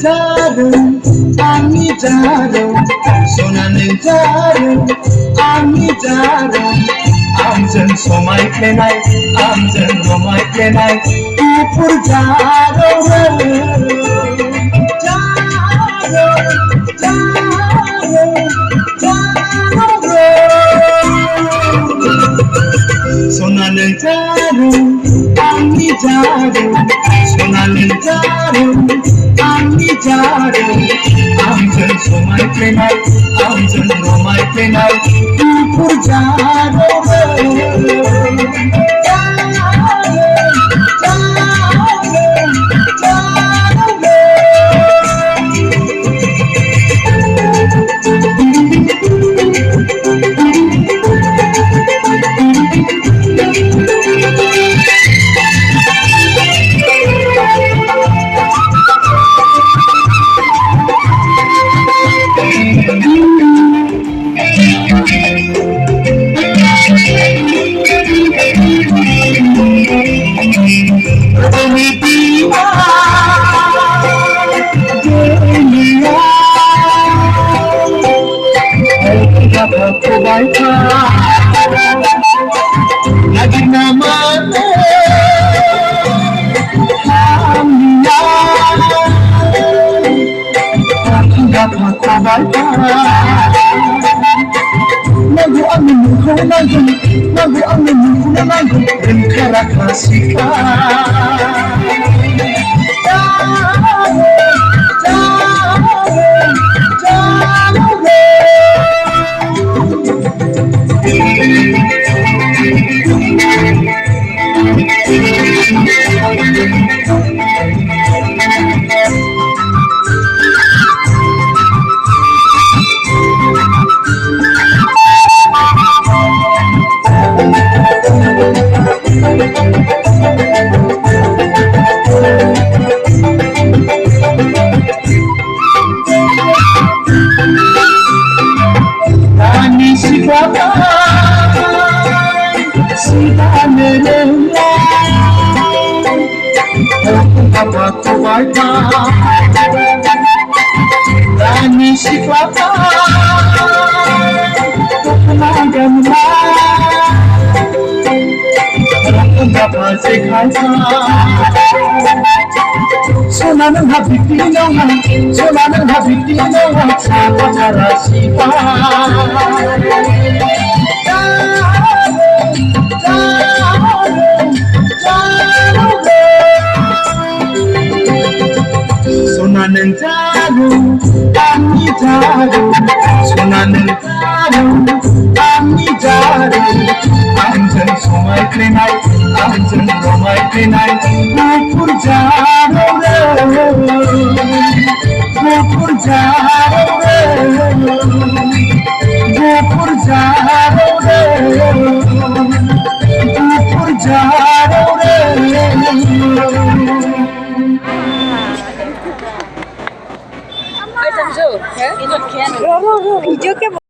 자름 아미 자름 소나는 자름 아미 자름 আমজন সময় পেনাই আমজন সময় পেনাই উপর যারো যারো যারো যারো সোনালের যারো আমি যারো সোনালের যারো আমি যারো আমজন সময় পেনাই আমজন সময় পেনাই উপর যারো lagi namanya Hamia aku dapat baca lagu angin kau lagu lagu angin kau lagu dan cara kasihkan aku baca Rani si kelapa kekenanganlah aku dapat sekasa sona는 habiti nawa sona는 habiti nawa siapa cara siapa sona는 자루 아미 자루 소나는 자루 아미 자루 안전 소마이 페나이 안전 소마이 페나이 우풀 자루래 우풀 자루래 우풀 자루래 우풀 자루래 Video